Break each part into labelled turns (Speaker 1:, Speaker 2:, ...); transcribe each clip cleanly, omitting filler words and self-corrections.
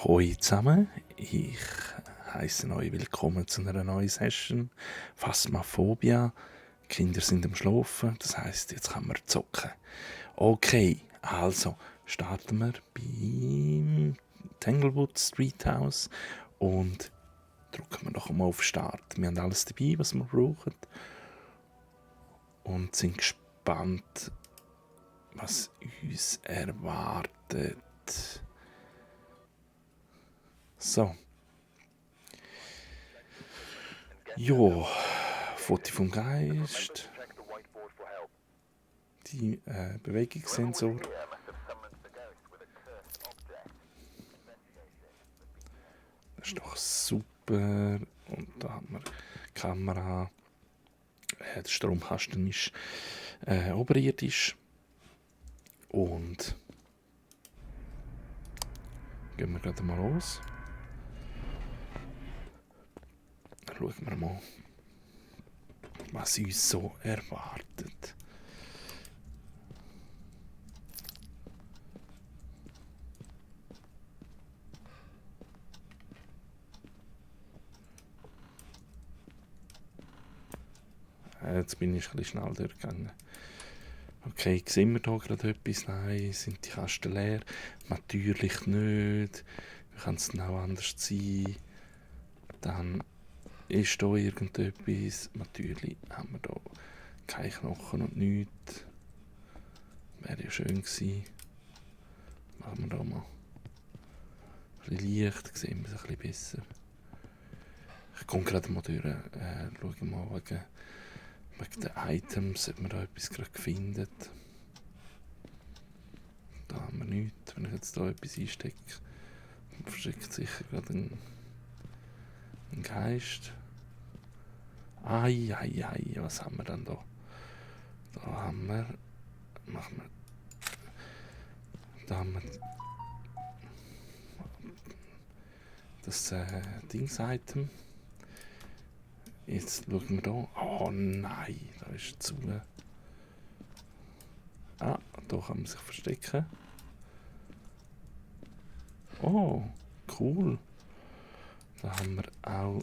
Speaker 1: Hoi zusammen, ich heiße euch willkommen zu einer neuen Session. Phasmophobia. Die Kinder sind am Schlafen, das heisst, jetzt können wir zocken. Okay, also starten wir beim Tanglewood Street House und drücken wir noch einmal auf Start. Wir haben alles dabei, was wir brauchen und sind gespannt, was uns erwartet. So. Jo, Foto vom Geist, die Bewegungssensor. Das ist doch super. Und da haben wir die Kamera. Der Stromkasten ist oberirdisch. Und gehen wir gerade mal los. Dann schauen wir mal, was uns so erwartet. Jetzt bin ich ein bisschen schnell durchgegangen. Okay, sehen wir hier gerade etwas? Nein, sind die Kasten leer? Natürlich nicht. Wie kann es denn auch anders sein? Dann ist hier irgendetwas. Natürlich haben wir hier keine Knochen und nichts. Wäre ja schön gewesen. Machen wir da mal ein bisschen Licht, sehen wir es ein bisschen besser. Ich komme gerade mal durch, schaue mal wegen den Items, ob man da etwas gerade findet. Da haben wir nichts. Wenn ich jetzt da etwas einstecke, dann versteckt sicher gerade ein Geist. Ai, was haben wir denn da? Da haben wir das Dings-Item. Jetzt schauen wir da. Oh nein, da ist zu. Ah, da kann man sich verstecken. Oh, cool. Da haben wir auch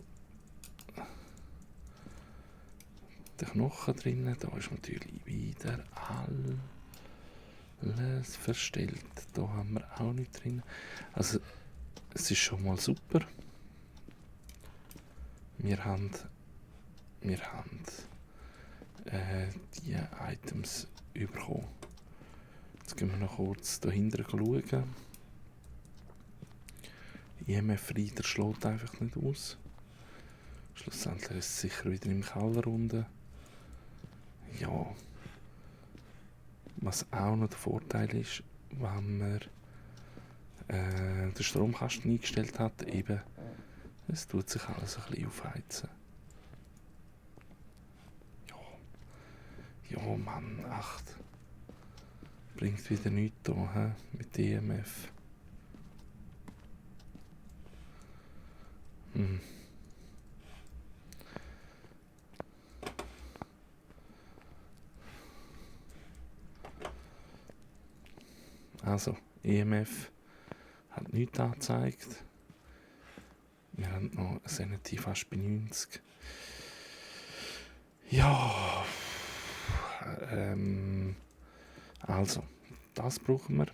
Speaker 1: den Knochen drin. Da ist natürlich wieder alles verstellt. Da haben wir auch nicht drin. Also, es ist schon mal super. Wir haben die Items bekommen. Jetzt gehen wir noch kurz dahinter schauen. EMF-Reader schlägt einfach nicht aus. Schlussendlich ist es sicher wieder im Keller unten. Ja. Was auch noch der Vorteil ist, wenn man den Stromkasten eingestellt hat, eben, es tut sich alles ein bisschen aufheizen. Ja, Mann, echt. Bringt wieder nichts da, mit EMF. Also, EMF hat nichts angezeigt. Wir haben noch ein Sanity fast bei 90. Ja, also, das brauchen wir.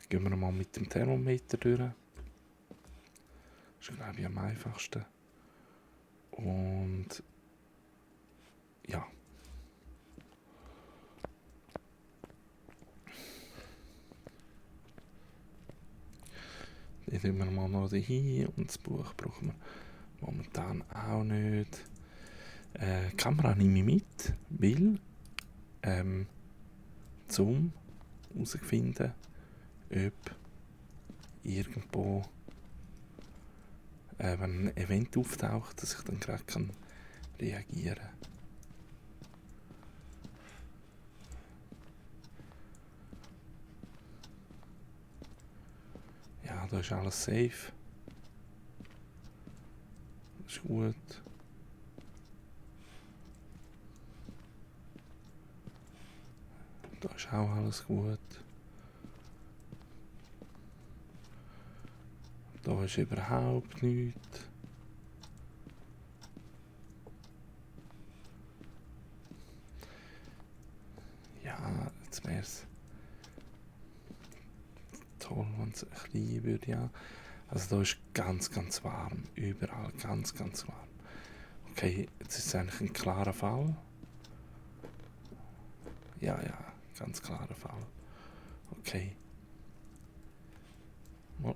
Speaker 1: Gehen wir mal mit dem Thermometer durch. Das ist, glaube ich, am einfachsten. Und ja. Dann tun wir mal noch hin und das Buch brauchen wir momentan auch nicht. Die Kamera nehme ich mit, weil zum herauszufinden, ob irgendwo wenn ein Event auftaucht, dass ich dann gerade reagieren kann. Ja, da ist alles safe. Das ist gut. Da ist auch alles gut. Da ist überhaupt nichts. Ja, jetzt wäre es toll, wenn es ein bisschen würde, ja. Also da ist ganz, ganz warm. Überall ganz, ganz warm. Okay, jetzt ist es eigentlich ein klarer Fall. Ja, ja, ganz klarer Fall. Okay. Mo-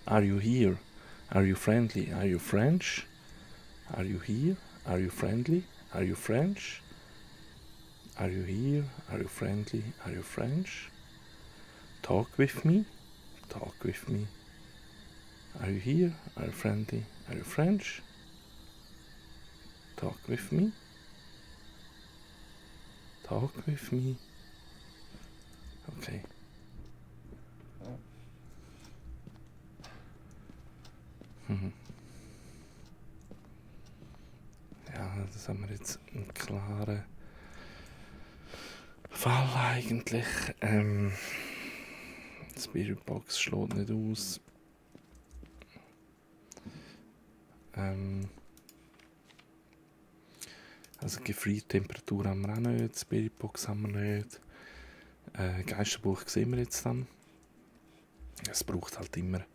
Speaker 1: Are you here? Are you friendly? Are you French? Are you here? Are you friendly? Are you French? Are you here? Are you friendly? Are you French? Talk with me? Talk with me. Are you here? Are you friendly? Are you French? Talk with me? Talk with me. Okay. Mhm. Ja, das haben wir jetzt einen klaren Fall eigentlich. Die Spiritbox schlägt nicht aus. Also Gefriertemperatur haben wir auch nicht, Spiritbox haben wir nicht. Geisterbuch sehen wir jetzt dann. Es braucht halt immer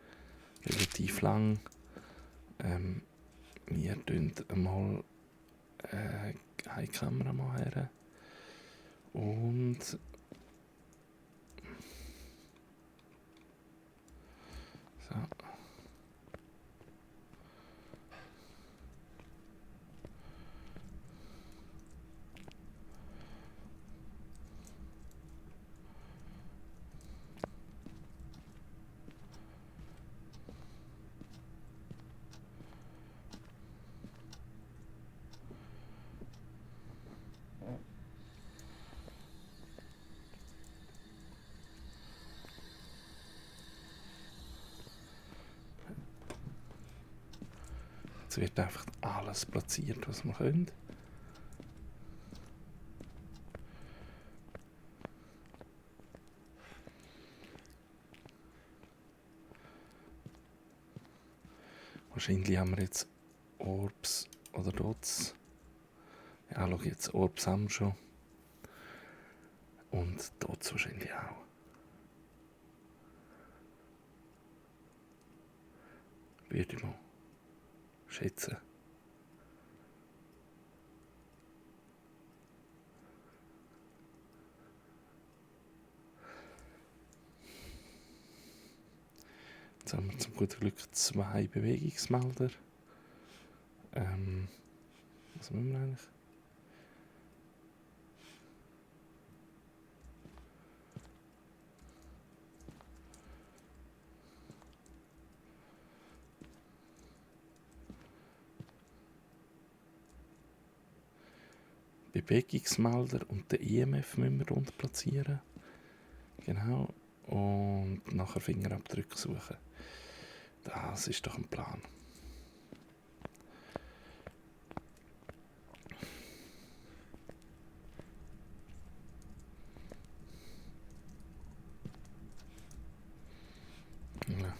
Speaker 1: relativ lang. Wir tun einmal eine Kamera mal her. Und so. Jetzt wird einfach alles platziert, was wir können. Wahrscheinlich haben wir jetzt Orbs oder Dots. Ja, schau jetzt, Orbs haben wir schon. Und Dots wahrscheinlich auch. Würde ich mal schätzen. Jetzt haben wir zum guten Glück 2 Bewegungsmelder. Was müssen wir eigentlich? Bewegungsmelder und den IMF müssen wir darunter platzieren. Genau. Und nachher Fingerabdrücke suchen. Das ist doch ein Plan. Ja.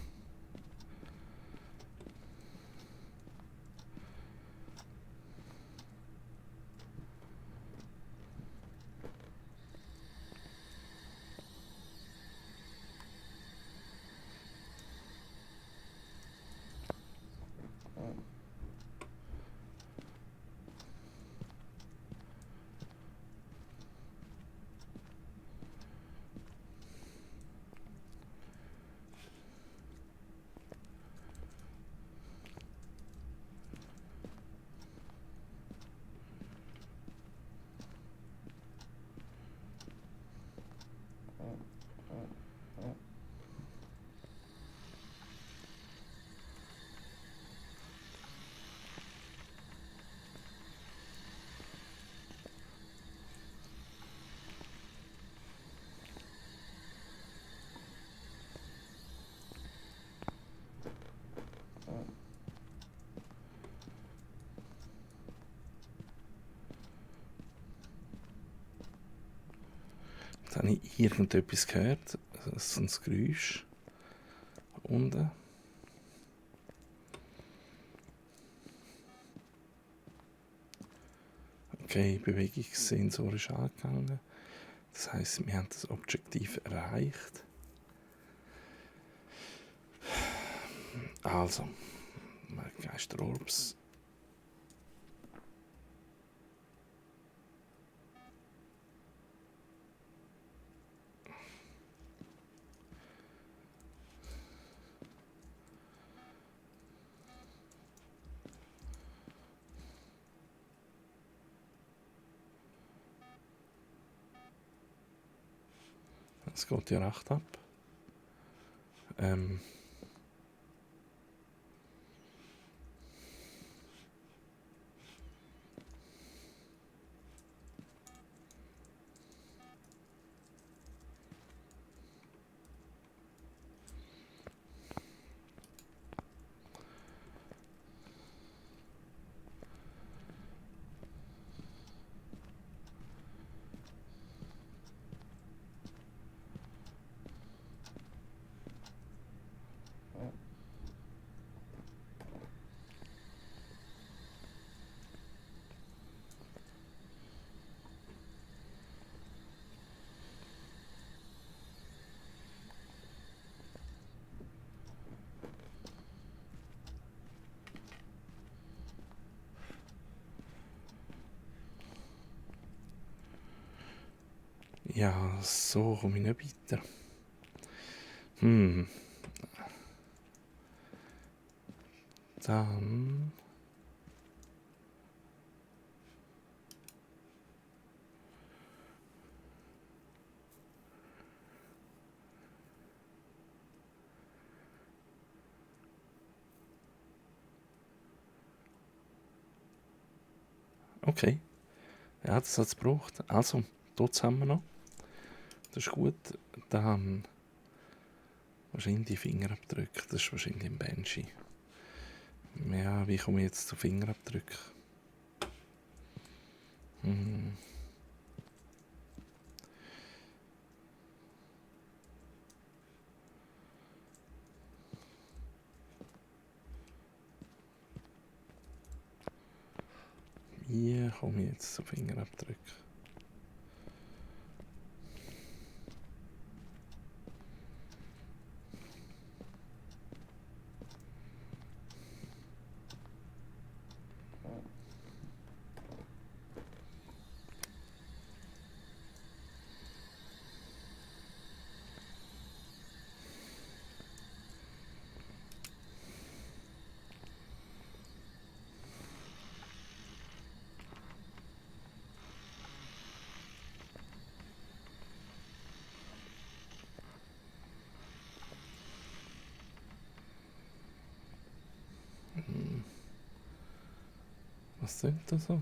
Speaker 1: Jetzt habe ich irgendetwas gehört. So ein Geräusch unten. Okay, Bewegungssensor ist angegangen. Das heisst, wir haben das Objektiv erreicht. Also, Geisterorbs. Es geht ja recht ab. Ja, so komme ich nicht weiter. Dann... Okay. Ja, das hat es gebraucht. Also, dort haben wir noch. Das ist gut. Dann... Wahrscheinlich die Fingerabdrücke. Das ist wahrscheinlich ein Banshee. Ja, wie komme ich jetzt zu Fingerabdrücken? Wie komme ich jetzt zu Fingerabdrücken? Was sind das so?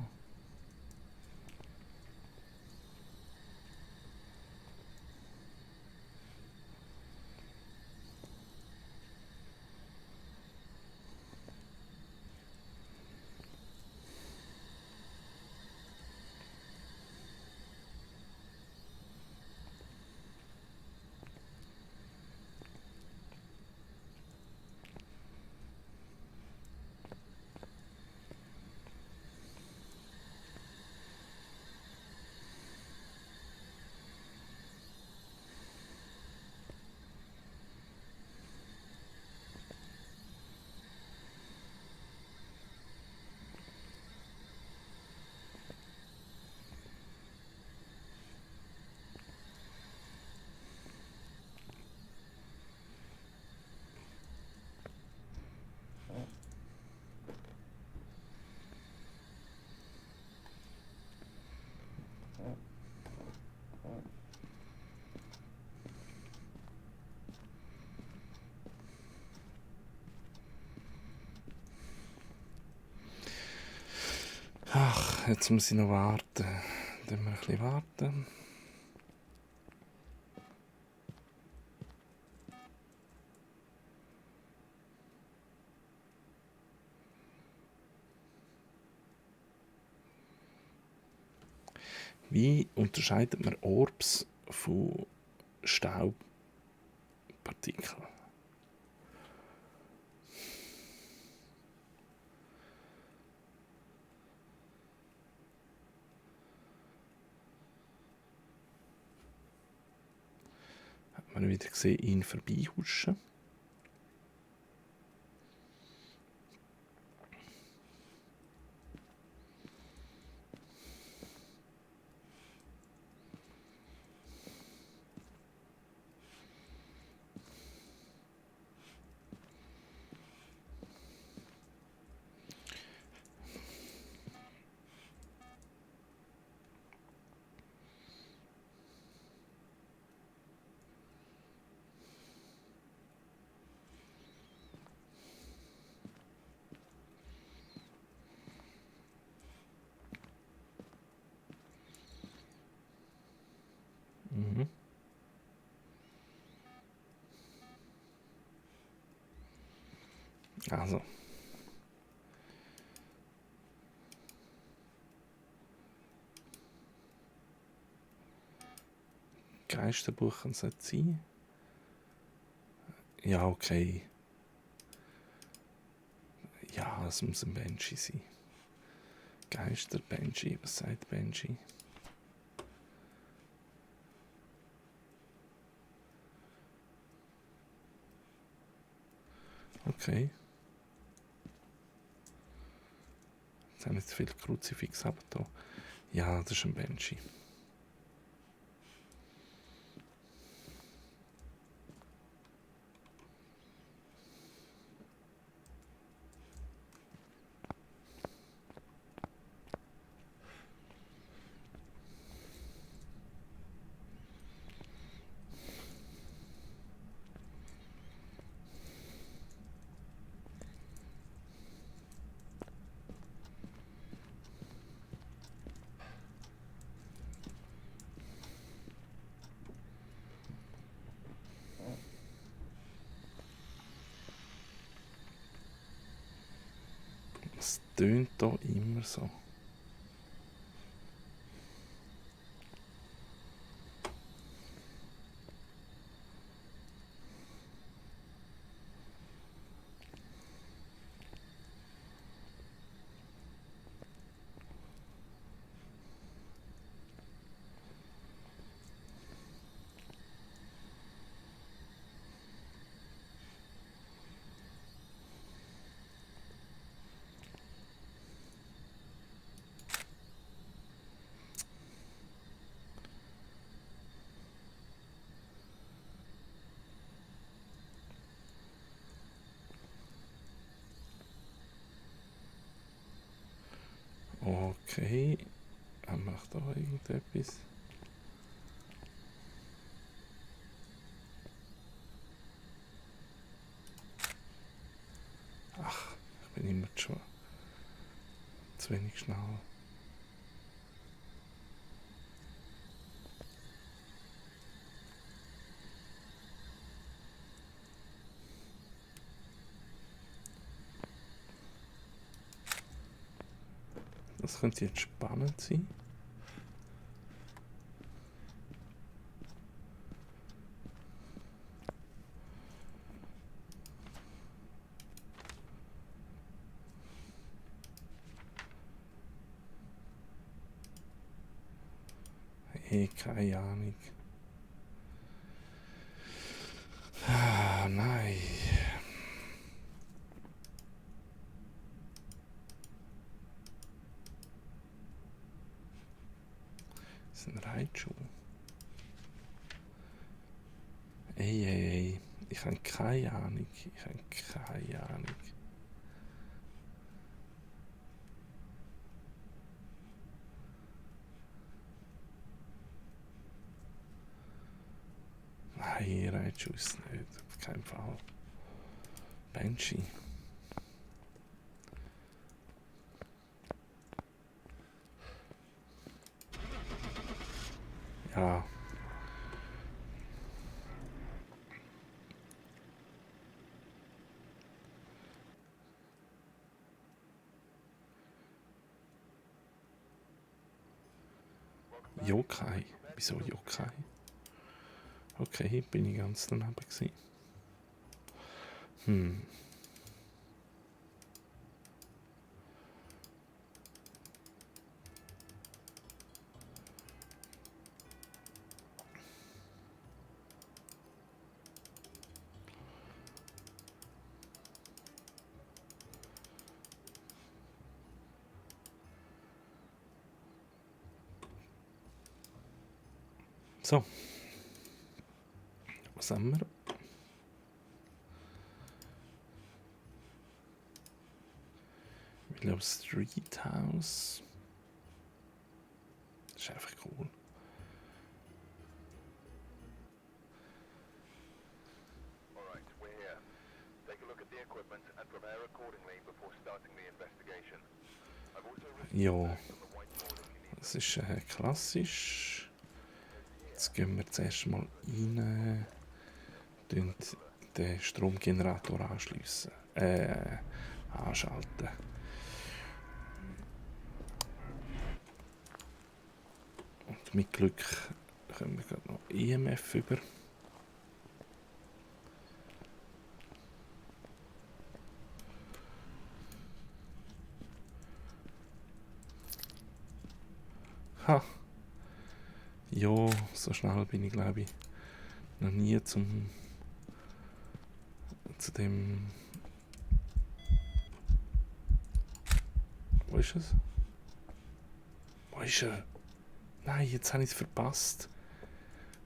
Speaker 1: Ach, jetzt muss ich noch warten. Dann wir ein bisschen warten. Wie unterscheidet man Orbs von Staubpartikeln. Hat man wieder gesehen, ihn vorbeihuschen. Mhm. Also. Geisterbuch kann es nicht sein. Ja, okay. Ja, es muss ein Banshee sein. Geister, Banshee, was sagt Banshee? Okay. Jetzt haben wir jetzt viel Kruzifix da. Ja, das ist ein Banshee. Es tönt hier immer so. Okay. Er macht da irgendetwas. Ach, ich bin immer schon zu wenig schnell. Das könnte jetzt spannend sein. Hey, keine Ahnung. Ah, nein. Das ist ein Reitschuh. Ey. Ich habe keine Ahnung. Nein, Reitschuh ist es nicht. Auf keinen Fall. Banshee. Ja. Yokai. Wieso Yokai? Okay, bin ich ganz daneben gewesen. Hm. So, was haben wir? Willow Street House. Das ist einfach cool.
Speaker 2: Alright, we're here. Take a look at the equipment and prepare accordingly before starting the investigation. I've also written
Speaker 1: Ja,
Speaker 2: text on the whiteboard if you need.
Speaker 1: das ist klassisch. Jetzt gehen wir zuerst mal rein. Den Stromgenerator anschliessen. Anschalten. Und mit Glück können wir gerade noch EMF über. Ha! Ja, so schnell bin ich glaube ich noch nie zu dem. Wo ist es? Wo ist er? Nein, jetzt habe ich es verpasst.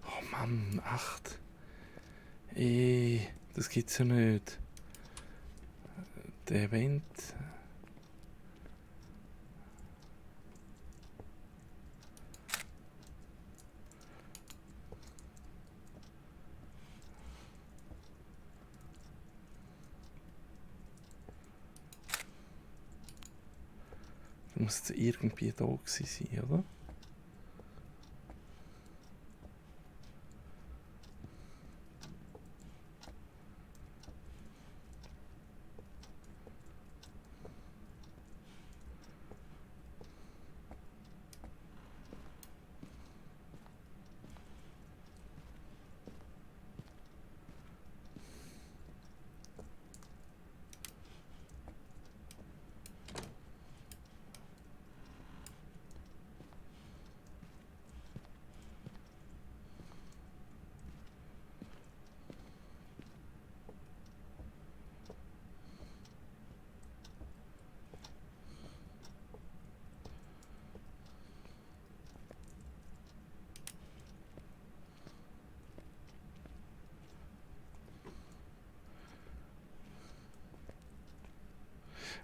Speaker 1: Oh Mann, 8. Das gibt's ja nicht. Der Event. Muss jetzt irgendwie da gewesen sein, oder?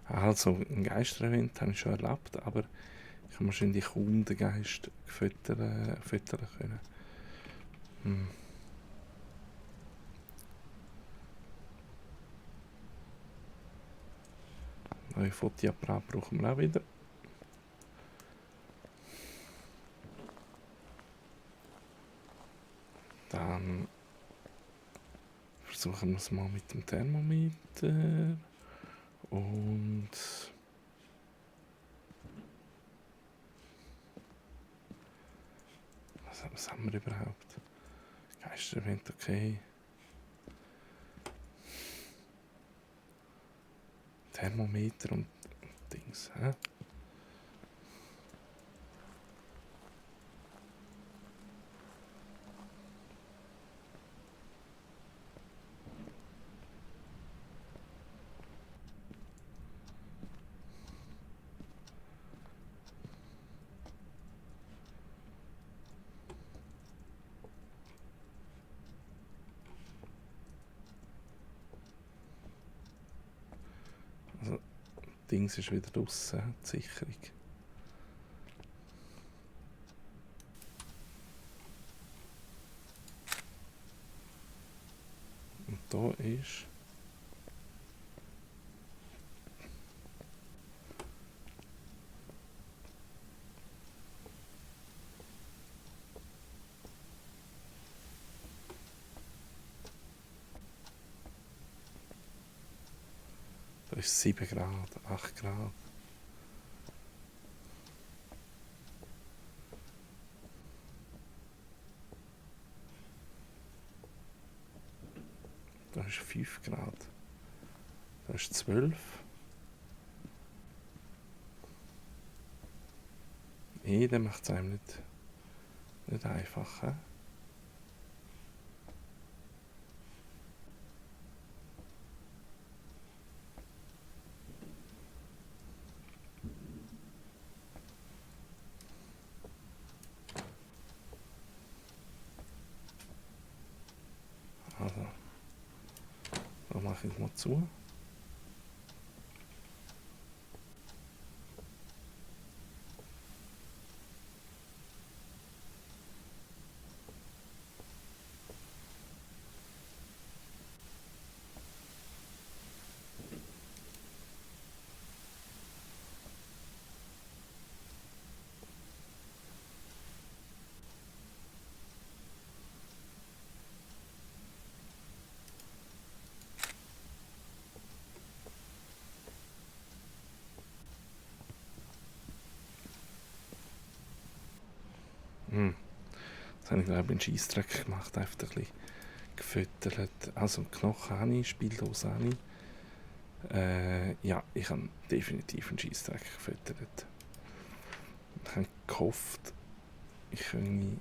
Speaker 1: Also, ein Geisterevent habe ich schon erlebt, aber ich habe wahrscheinlich kaum den Geist füttern können. Hm. Neue Fotoapparat brauchen wir auch wieder. Dann versuchen wir es mal mit dem Thermometer. Und was haben wir überhaupt? Geisterevent, okay. Thermometer und Dings, hä? Also, Dings ist wieder draussen, die Sicherung. Und da ist. Da ist 7 Grad, 8 Grad. Da ist 5 Grad. Da ist 12. Der macht es einem nicht einfach. He? Also, da mache ich mal zu. Jetzt habe ich glaube ich einen Scheissdreck gemacht, einfach ein bisschen gefüttert. Also Knochen habe ich, Spieldose habe ich. Ja, ich habe definitiv einen Scheissdreck gefüttert. Ich habe gehofft, ich könne...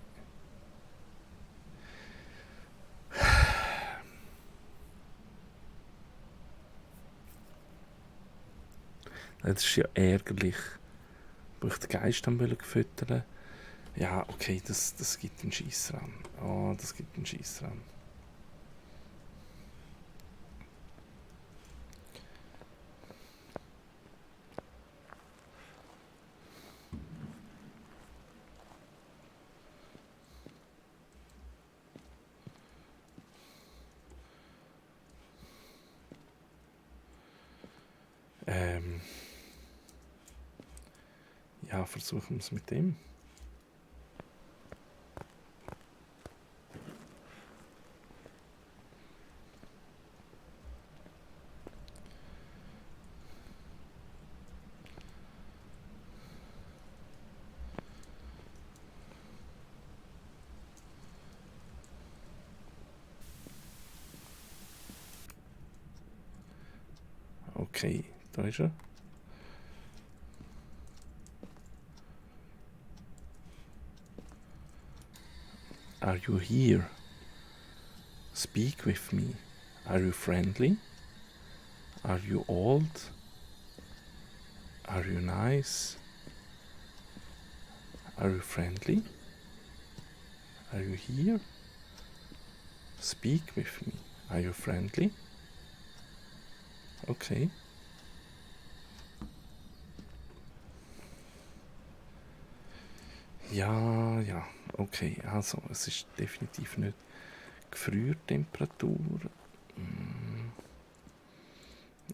Speaker 1: Das ist ja ärgerlich. Wo ich den Geist füttern. Ja, okay, das gibt einen Scheiss dran. Oh, das gibt einen Scheiss dran. Ja, versuchen wir es mit dem. Okay, da ist er. Are you here? Speak with me. Are you friendly? Are you old? Are you nice? Are you friendly? Are you here? Speak with me. Are you friendly? Okay. Ja, okay. Also, es ist definitiv nicht Gefriertemperatur.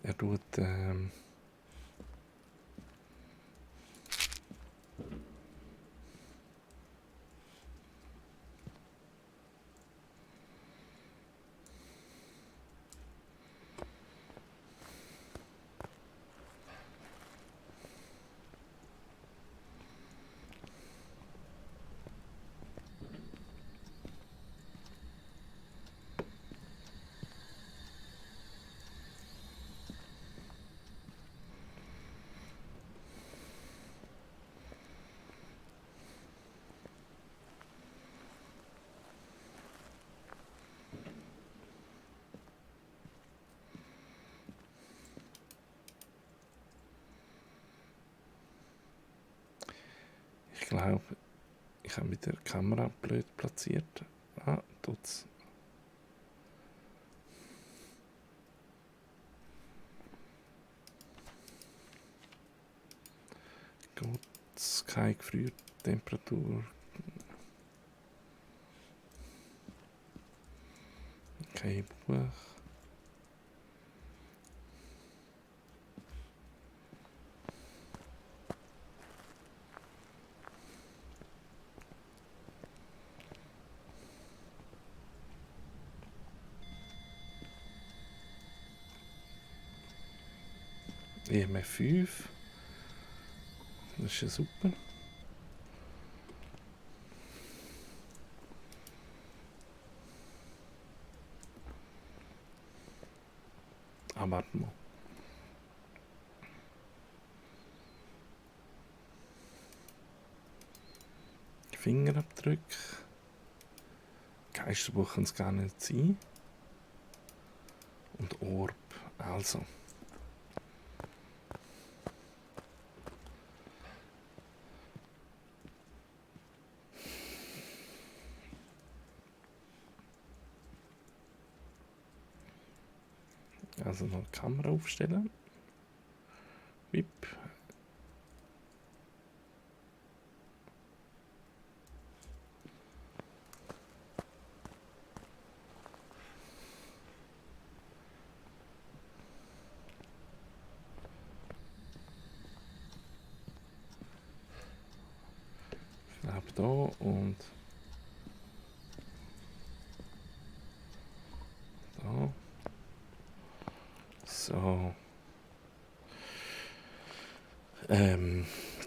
Speaker 1: Er tut ich glaube, ich habe mit der Kamera blöd platziert. Tut's. Gut, keine Gefriertemperatur. Kein Buch. EMF 5. Das ist ja super. Ah, warte mal. Fingerabdrück. Geisterbuch kann es gar nicht sein. Und Orb. Also. Also noch die Kamera aufstellen. Wip. Ich glaube da und da. So.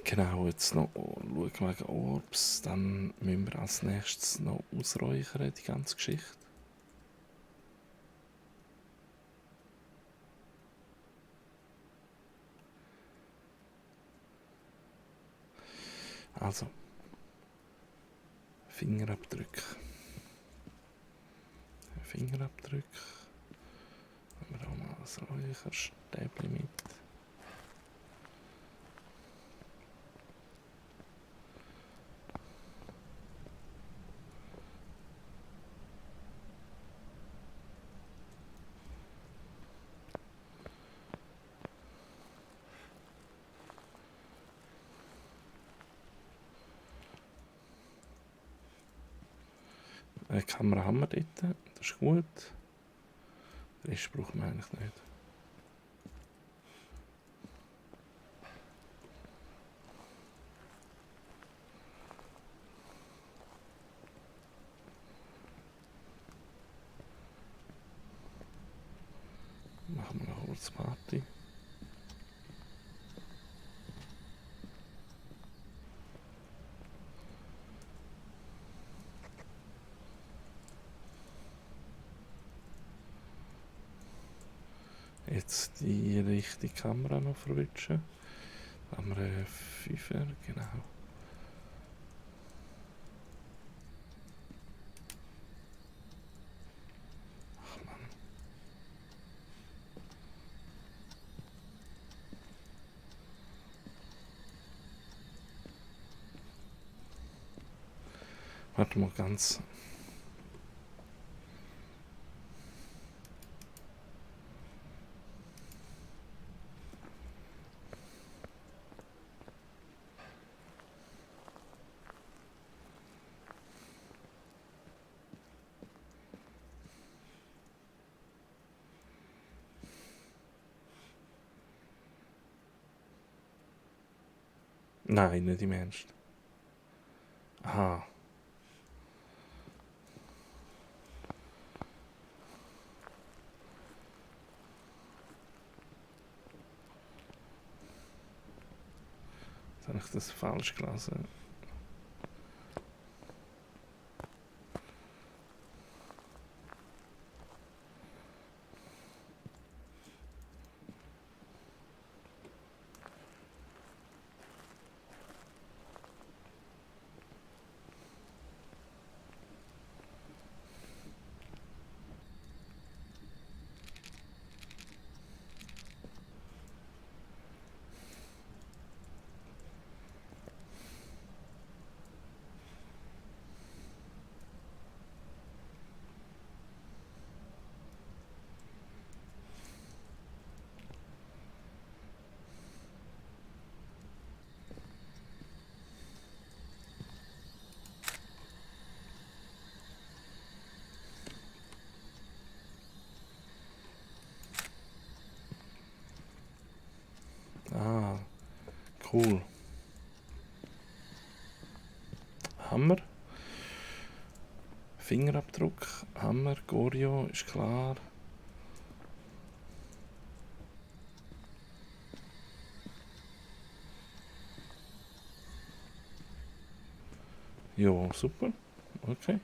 Speaker 1: Genau, jetzt noch schauen wegen Orbs. Dann müssen wir als nächstes noch ausräuchern, die ganze Geschichte. Also, Fingerabdrück. Fingerabdrück. Haben wir auch mal ein Räucherstäbchen mit. Eine Kamera haben wir dort, das ist gut. Den Rest brauchen wir eigentlich nicht. Machen wir noch kurz Party. Jetzt die richtige Kamera noch verwischen. Da haben wir einen 5er, genau. Ach Mann. Warte mal ganz. Nein, nicht im Ernst. Aha. Jetzt habe ich das falsch gelesen. Ah, cool. Hammer. Fingerabdruck, Hammer, Gorio, ist klar. Jo, super. Okay.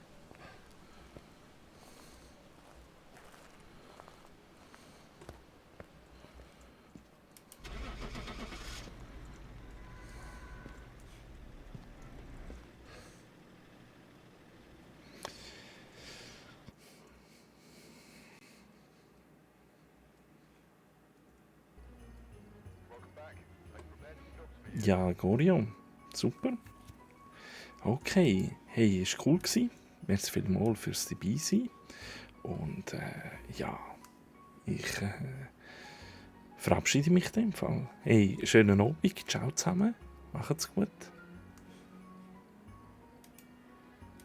Speaker 1: Ja, Gorio. Super. Okay. Hey, ist cool gewesen. Merci vielmals fürs dabei sein. Und ja, ich verabschiede mich in dem Fall. Hey, schönen Abend. Ciao zusammen. Macht's gut.